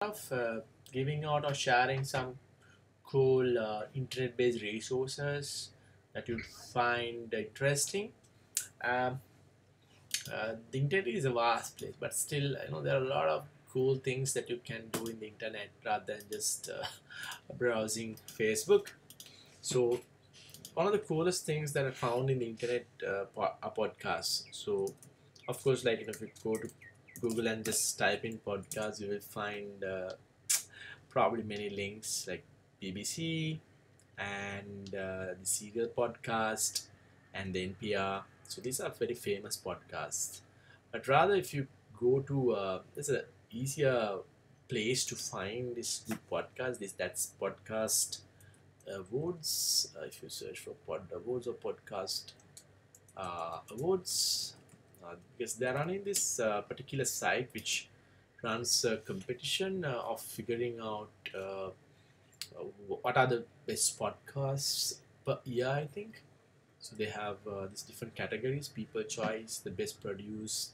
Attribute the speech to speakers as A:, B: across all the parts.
A: of giving out or sharing some cool internet-based resources that you'd find interesting. Um, the internet is a vast place, but still, there are a lot of cool things that you can do in the internet rather than just browsing Facebook. So, one of the coolest things that I found in the internet are podcasts. So, of course, if you go to Google and just type in podcast, you will find probably many links like BBC and the Serial Podcast and the NPR. So these are very famous podcasts. But rather, if you go to there's a easier place to find this good podcast. That's podcast awards. If you search for pod awards or podcast awards, because they're running this particular site which runs a competition of figuring out what are the best podcasts per year, I think. So they have these different categories: people choice, the best produce,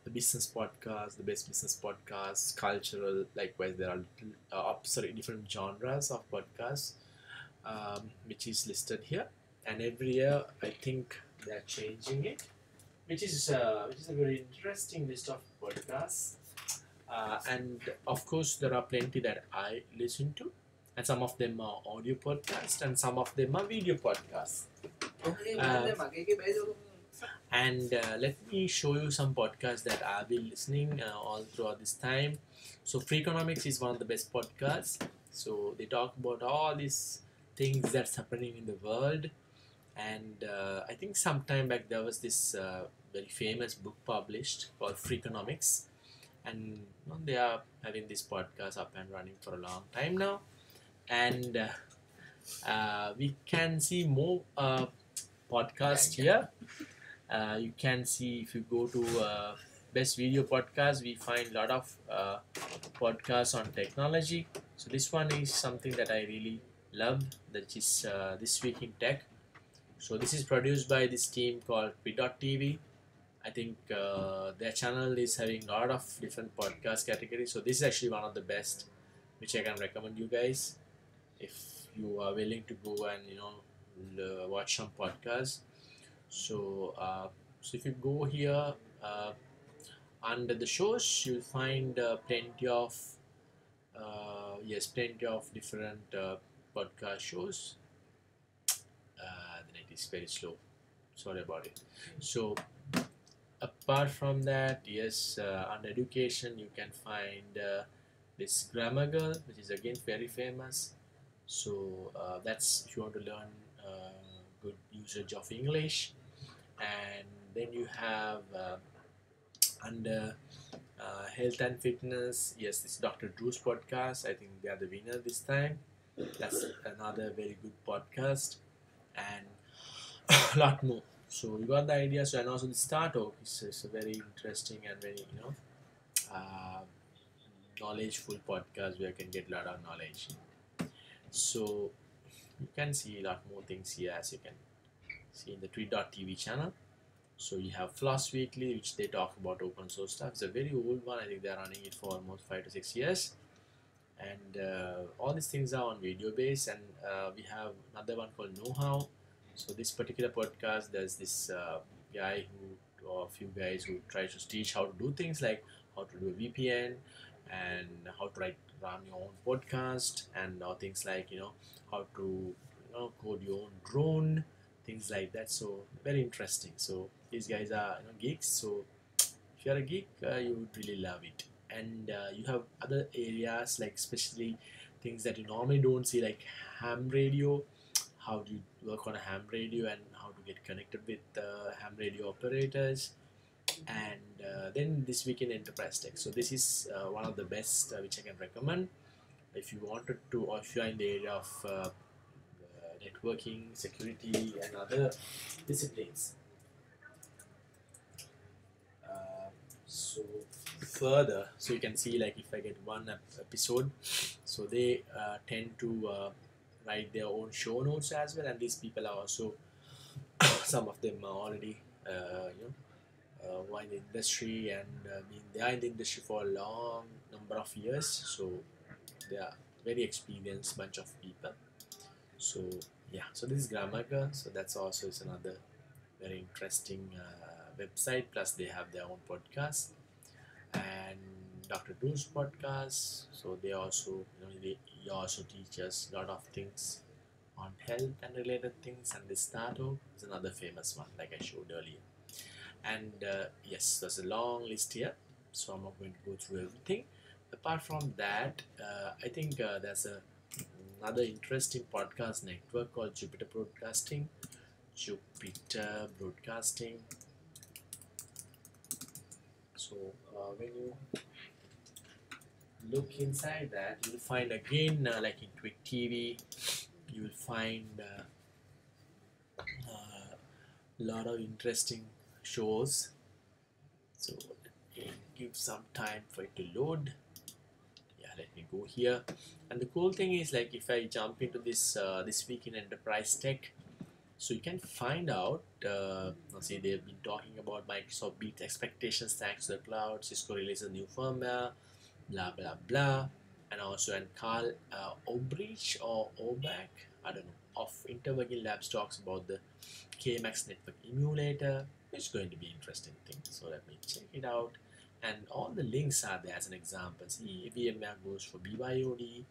A: the business podcast, the best business podcasts, cultural. Likewise, there are different genres of podcasts, which is listed here. And every year, I think they're changing it, which is a very interesting list of podcasts. And of course, there are plenty that I listen to, and some of them are audio podcasts, and some of them are video podcasts. And let me show you some podcasts that I've been listening all throughout this time. So, Freakonomics is one of the best podcasts. So, they talk about all these things that's happening in the world. And I think some time back there was this very famous book published called Freakonomics. And they are having this podcast up and running for a long time now. And we can see more podcasts here. You can see if you go to best video podcast, we find a lot of podcasts on technology. So this one is something that I really love, that is This Week in Tech. So this is produced by this team called P.TV. I think their channel is having a lot of different podcast categories. So this is actually one of the best, which I can recommend you guys if you are willing to go and watch some podcasts. So so if you go here under the shows, you'll find plenty of different podcast shows. The net is very slow. Sorry about it. So apart from that, yes, under education you can find this Grammar Girl, which is again very famous. So that's if you want to learn good usage of English. And then you have under health and fitness, yes, this Dr. Drew's podcast. I think they are the winner this time. That's another very good podcast, and a lot more. So you got the idea. So, and also the Star Talk is a very interesting and very uh, knowledgeful podcast where you can get a lot of knowledge. So you can see a lot more things here, as you can see in the Tweet.tv channel. So you have Floss Weekly, which they talk about open source stuff. It's a very old one. I think they're running it for almost 5 to 6 years. And all these things are on video base. And we have another one called Know How. So this particular podcast, there's this guy or a few guys who try to teach how to do things like how to do a VPN and how to run your own podcast, and things like how to code your own drone, things like that. So very interesting. So these guys are geeks. So if you're a geek, you would really love it. And you have other areas, like especially things that you normally don't see, like ham radio. How do you work on a ham radio and how to get connected with ham radio operators. And then This Week in Enterprise Tech. So this is one of the best which I can recommend if you wanted to, or if you are in the area of networking, security, and other disciplines. So further, so you can see, like, if I get one episode, so they tend to write their own show notes as well, and these people are also some of them are already who are in the industry, and they are in the industry for a long number of years, so they are very experienced bunch of people. So yeah, so this is Gramaker, so that's also is another very interesting website, plus they have their own podcast. And Dr. Drew's podcast, so they also, he also teaches a lot of things on health and related things, and this Stato is another famous one like I showed earlier. And yes, there's a long list here, so I'm not going to go through everything. Apart from that, I think there's another interesting podcast network called Jupiter Broadcasting. Jupiter Broadcasting. So when you look inside that, you'll find again like in Twit TV, you will find a lot of interesting shows. So give some time for it to load. Yeah, let me go here. And the cool thing is, like, if I jump into this this week in enterprise tech, so you can find out, see, they've been talking about Microsoft beats expectations thanks to the cloud, Cisco releases new firmware, blah blah blah. And also, and Carl Obrich or Obach, I don't know, of Interworking Labs talks about the KMax network emulator, which is going to be interesting thing. So let me check it out. And all the links are there as an example. See, VMware goes for BYOD,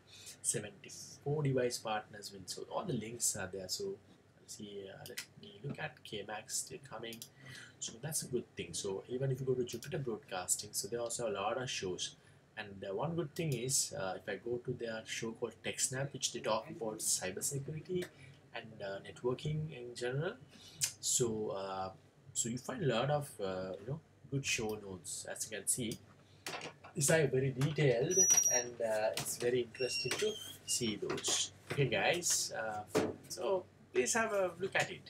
A: 74 device partners will, so all the links are there. So see, let me look at KMax still coming. So that's a good thing. So even if you go to Jupiter Broadcasting, so there are also a lot of shows. And one good thing is, if I go to their show called TechSnap, which they talk about cybersecurity and networking in general. So so you find a lot of good show notes. As you can see, these are very detailed, and it's very interesting to see those. Okay guys, so please have a look at it.